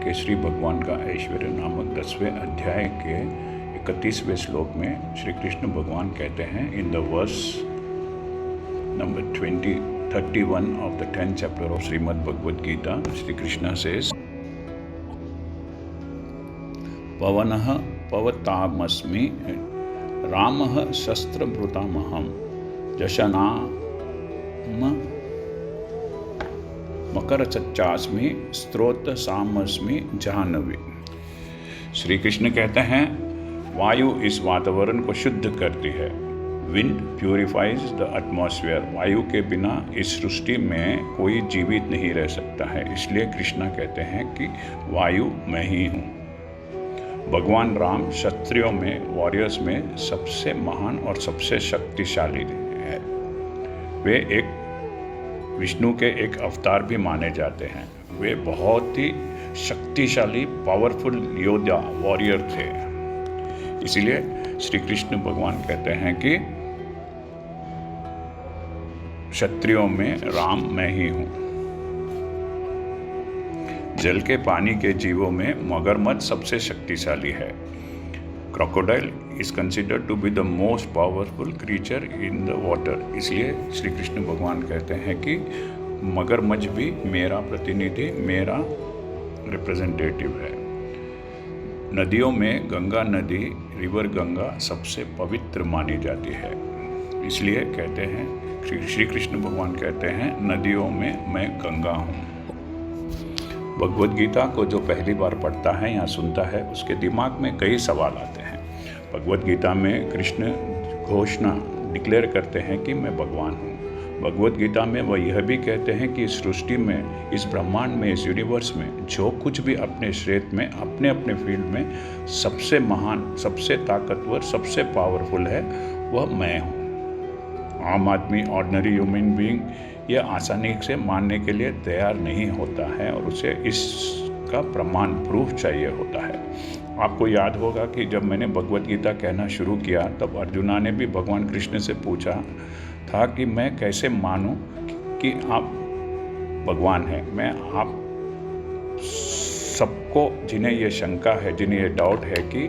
के श्री भगवान का ऐश्वर्य नामक 10वें अध्याय के 31वें श्लोक में श्री कृष्ण भगवान कहते हैं, in the verse number 31 of the 10th chapter of Srimad Bhagavad Gita, Shri Krishna says, पवनः पवतामस्मि रामः शस्त्रभृतामहं जशनाम मकरचच्चास्मि स्त्रोतसामस्मि जाह्नवी। श्री कृष्ण कहते हैं, वायु इस वातावरण को शुद्ध करती है। Wind purifies the atmosphere. वायु के बिना इस सृष्टि में कोई जीवित नहीं रह सकता है। इसलिए कृष्णा कहते हैं कि वायु मैं ही हूँ। भगवान राम क्षत्रियों में, वॉरियर्स में सबसे महान और सबसे शक्तिशाली है। वे एक विष्णु के एक अवतार भी माने जाते हैं। वे बहुत ही शक्तिशाली, पावरफुल योद्धा, वॉरियर थे। इसीलिए श्री कृष्ण भगवान कहते हैं कि क्षत्रियों में राम मैं ही हूँ। जल के पानी के जीवों में मगरमच्छ सबसे शक्तिशाली है। Crocodile is considered to be the most powerful creature in the water. इसलिए श्री कृष्ण भगवान कहते हैं कि मगरमच्छ भी मेरा प्रतिनिधि, मेरा रिप्रेजेंटेटिव है। नदियों में गंगा नदी, रिवर गंगा सबसे पवित्र मानी जाती है। इसलिए कहते हैं, श्री कृष्ण भगवान कहते हैं, नदियों में मैं गंगा हूँ। भगवद गीता को जो पहली बार पढ़ता है या सुनता है, उसके दिमाग में कई सवाल आते हैं। भगवद गीता में कृष्ण घोषणा डिक्लेयर करते हैं कि मैं भगवान हूँ। भगवद गीता में वह यह भी कहते हैं कि इस सृष्टि में, इस ब्रह्मांड में, इस यूनिवर्स में जो कुछ भी अपने क्षेत्र में, अपने अपने फील्ड में सबसे महान, सबसे ताकतवर, सबसे पावरफुल है, वह मैं हूँ। आम आदमी, ऑर्डिनरी ह्यूमन बीइंग यह आसानी से मानने के लिए तैयार नहीं होता है और उसे इसका प्रमाण, प्रूफ चाहिए होता है। आपको याद होगा कि जब मैंने भगवद गीता कहना शुरू किया, तब अर्जुना ने भी भगवान कृष्ण से पूछा था कि मैं कैसे मानूं कि आप भगवान हैं। मैं आप सबको, जिन्हें ये शंका है, जिन्हें ये डाउट है कि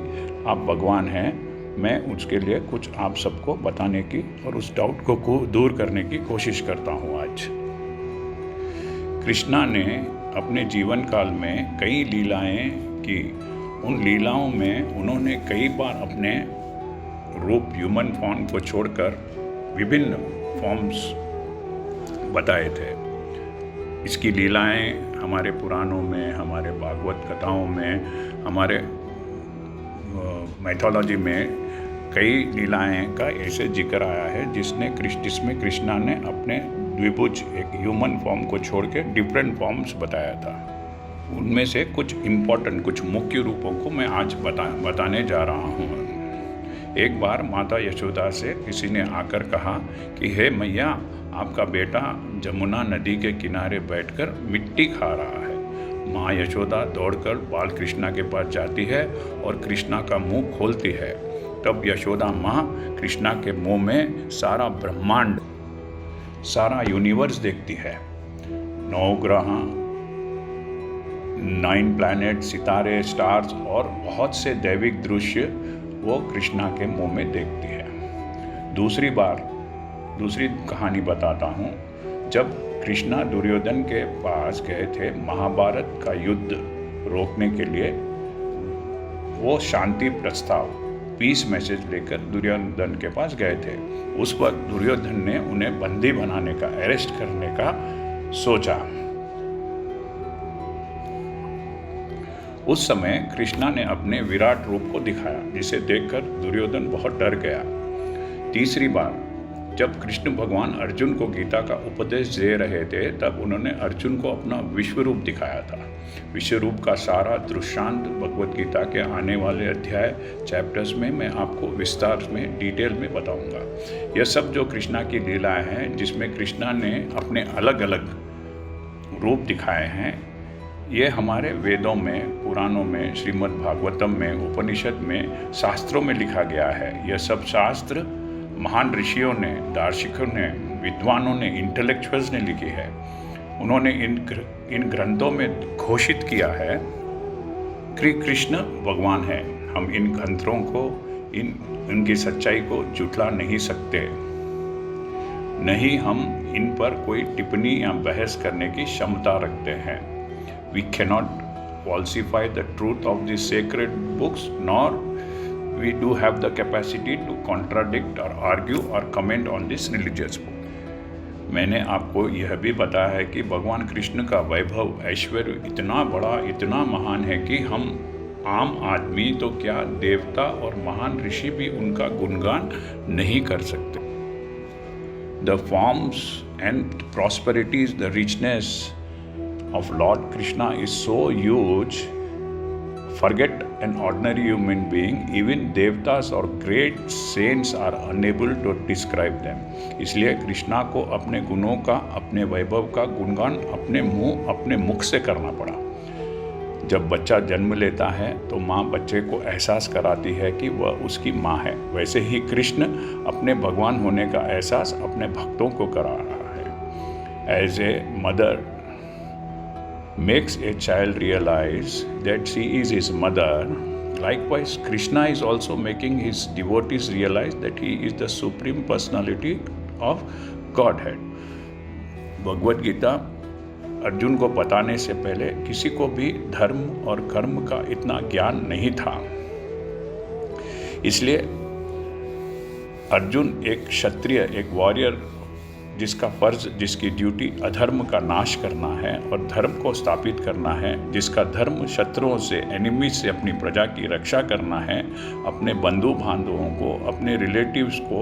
आप भगवान हैं, मैं उसके लिए कुछ आप सबको बताने की और उस डाउट को दूर करने की कोशिश करता हूँ आज। कृष्णा ने अपने जीवन काल में कई लीलाएं की। उन लीलाओं में उन्होंने कई बार अपने रूप, ह्यूमन फॉर्म को छोड़कर विभिन्न फॉर्म्स बताए थे। इसकी लीलाएं हमारे पुराणों में, हमारे भागवत कथाओं में, हमारे मैथोलॉजी में कई लीलाएं का ऐसे जिक्र आया है जिसमें कृष्णा ने अपने द्विभुज, एक ह्यूमन फॉर्म को छोड़ के डिफरेंट फॉर्म्स बताया था। उनमें से कुछ इम्पोर्टेंट, कुछ मुख्य रूपों को मैं आज बताने जा रहा हूँ। एक बार माता यशोदा से किसी ने आकर कहा कि हे मैया, आपका बेटा जमुना नदी के किनारे बैठकर मिट्टी खा रहा है। माँ यशोदा दौड़कर बाल कृष्णा के पास जाती है और कृष्णा का मुंह खोलती है। तब यशोदा माँ कृष्णा के मुंह में सारा ब्रह्मांड, सारा यूनिवर्स देखती है। 9 ग्रह, 9 प्लैनेट, सितारे, स्टार्स और बहुत से दैविक दृश्य वो कृष्णा के मुंह में देखती है। दूसरी कहानी बताता हूँ। जब कृष्णा दुर्योधन के पास गए थे महाभारत का युद्ध रोकने के लिए, वो शांति प्रस्ताव, पीस मैसेज लेकर दुर्योधन के पास गए थे। उस वक्त दुर्योधन ने उन्हें बंदी बनाने का, अरेस्ट करने का सोचा। उस समय कृष्णा ने अपने विराट रूप को दिखाया, जिसे देखकर दुर्योधन बहुत डर गया। तीसरी बार जब कृष्ण भगवान अर्जुन को गीता का उपदेश दे रहे थे, तब उन्होंने अर्जुन को अपना विश्व रूप दिखाया था। विश्व रूप का सारा दृष्टांत भगवद गीता के आने वाले अध्याय, चैप्टर्स में मैं आपको विस्तार में, डिटेल में बताऊंगा। यह सब जो कृष्णा की लीलाएं हैं, जिसमें कृष्णा ने अपने अलग अलग रूप दिखाए हैं, ये हमारे वेदों में, पुराणों में, श्रीमद् भागवतम में, उपनिषद में, शास्त्रों में लिखा गया है। यह सब शास्त्र महान ऋषियों ने, दार्शनिकों ने, विद्वानों ने, इंटेलेक्चुअल्स ने लिखी है। उन्होंने इन इन ग्रंथों में घोषित किया है कि कृष्ण भगवान है। हम इन ग्रंथों को, इनकी सच्चाई को झुठला नहीं सकते, नहीं हम इन पर कोई टिप्पणी या बहस करने की क्षमता रखते हैं। We cannot falsify the truth of the sacred books, nor we do have the capacity to contradict or argue or comment on this religious book. मैंने आपको यह भी बताया है कि भगवान कृष्ण का वैभव, ऐश्वर्य इतना बड़ा, इतना महान है कि हम आम आदमी तो क्या, देवता और महान ऋषि भी उनका गुणगान नहीं कर सकते। The forms and prosperities, the richness of Lord Krishna is so huge, forget an ordinary human being, even devatas or great saints are unable to describe them. इसलिए कृष्णा को अपने गुणों का, अपने वैभव का गुणगान अपने मुख से करना पड़ा। जब बच्चा जन्म लेता है तो माँ बच्चे को एहसास कराती है कि वह उसकी माँ है। वैसे ही कृष्ण अपने भगवान होने का एहसास अपने भक्तों को करा रहा है। As a mother makes a child realize that she is his mother, likewise Krishna is also making his devotees realize that he is the supreme personality of Godhead. Bhagavad Gita Arjun को बताने से पहले किसी को भी धर्म और कर्म का इतना ज्ञान नहीं था। इसलिए अर्जुन एक क्षत्रिय, एक वॉरियर, जिसका फर्ज, जिसकी ड्यूटी अधर्म का नाश करना है और धर्म को स्थापित करना है, जिसका धर्म शत्रुओं से, एनिमी से अपनी प्रजा की रक्षा करना है, अपने बंधु बांधवों को, अपने रिलेटिव्स को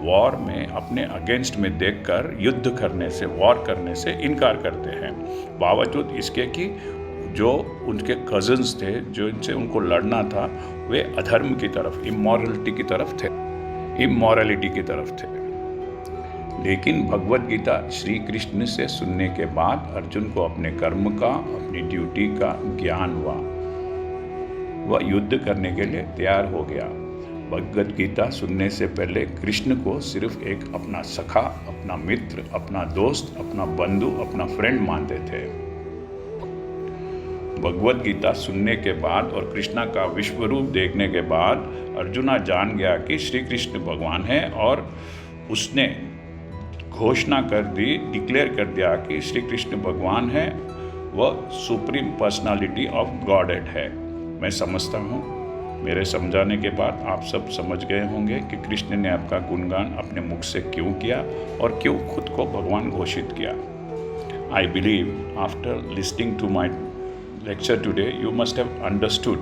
वॉर में अपने अगेंस्ट में देखकर युद्ध करने से, वॉर करने से इनकार करते हैं। बावजूद इसके कि जो उनके कज़न्स थे, जो इनसे उनको लड़ना था, वे अधर्म की तरफ, इमोरलिटी की तरफ थे। लेकिन भगवद गीता श्री कृष्ण से सुनने के बाद अर्जुन को अपने कर्म का, अपनी ड्यूटी का ज्ञान हुआ। वह युद्ध करने के लिए तैयार हो गया। भगवद गीता सुनने से पहले कृष्ण को सिर्फ एक अपना सखा, अपना मित्र, अपना दोस्त, अपना बंधु, अपना फ्रेंड मानते थे। भगवद गीता सुनने के बाद और कृष्णा का विश्व रूप देखने के बाद अर्जुना जान गया कि श्री कृष्ण भगवान है और उसने घोषणा कर दी, डिक्लेयर कर दिया कि श्री कृष्ण भगवान है, वह सुप्रीम पर्सनालिटी ऑफ गॉडहेड है। मैं समझता हूँ मेरे समझाने के बाद आप सब समझ गए होंगे कि कृष्ण ने आपका गुणगान अपने मुख से क्यों किया और क्यों खुद को भगवान घोषित किया। I believe after listening to my lecture today, you must have understood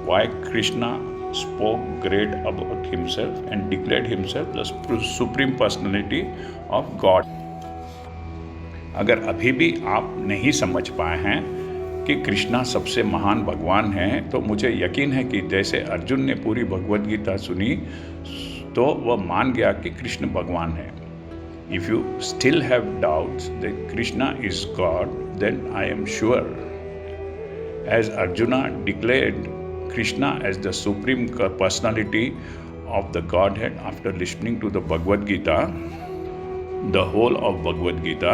why Krishna spoke great about himself and declared himself the supreme personality of God. अगर अभी भी आप नहीं समझ पाए हैं कि कृष्णा सबसे महान भगवान हैं, तो मुझे यकीन है कि जैसे अर्जुन ने पूरी भगवद गीता सुनी तो वह मान गया कि कृष्ण भगवान है। If you still have doubts that Krishna is God, then I am sure, as Arjuna declared Krishna as the supreme personality of the Godhead after listening to the Bhagavad Gita, the whole of Bhagavad Gita,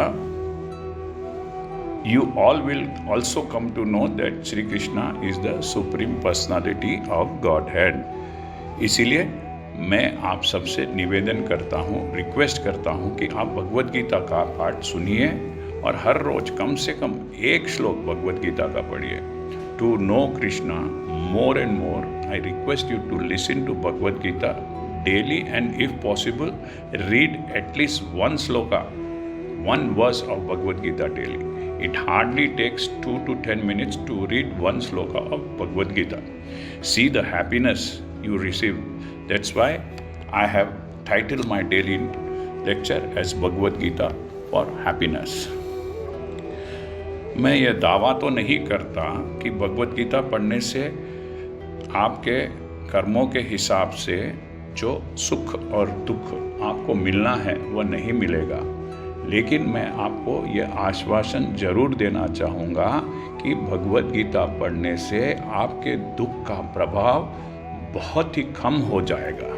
you all will also come to know that Shri Krishna is the supreme personality of Godhead. इसीलिए मैं आप सबसे निवेदन करता हूँ, request करता हूँ कि आप भगवद गीता का पाठ सुनिए और हर रोज कम से कम एक श्लोक भगवद गीता का पढ़िए। To know Krishna more and more, I request you to listen to Bhagavad Gita daily and if possible, read at least one sloka, one verse of Bhagavad Gita daily. It hardly takes 2 to 10 minutes to read one sloka of Bhagavad Gita. See the happiness you receive. That's why I have titled my daily lecture as Bhagavad Gita for Happiness. मैं यह दावा तो नहीं करता कि भगवद गीता पढ़ने से आपके कर्मों के हिसाब से जो सुख और दुख आपको मिलना है वह नहीं मिलेगा, लेकिन मैं आपको यह आश्वासन जरूर देना चाहूँगा कि भगवद गीता पढ़ने से आपके दुख का प्रभाव बहुत ही कम हो जाएगा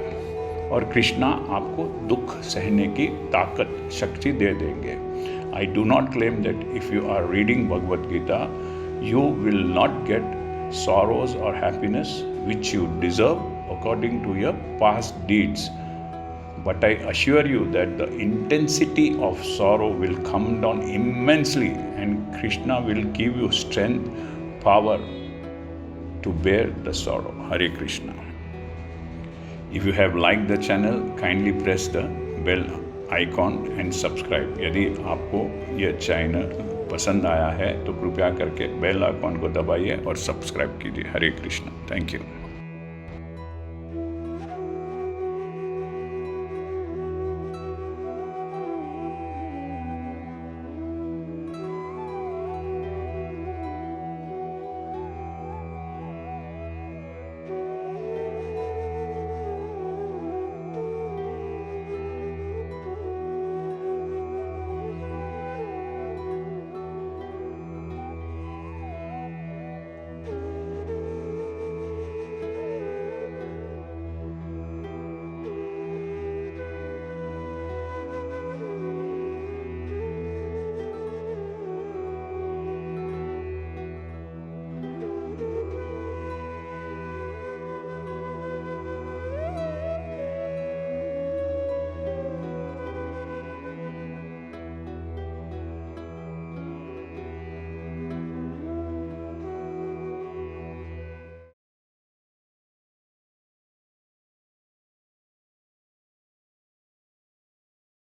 और कृष्णा आपको दुख सहने की ताकत, शक्ति दे देंगे। I do not claim that if you are reading Bhagavad Gita, you will not get sorrows or happiness which you deserve according to your past deeds. But I assure you that the intensity of sorrow will come down immensely, and Krishna will give you strength, power to bear the sorrow. Hare Krishna. If you have liked the channel, kindly press the bell icon and subscribe. यदि आपको यह channel पसंद आया है तो कृपया करके bell icon को दबाइए और सब्सक्राइब कीजिए. हरे कृष्ण. Thank you.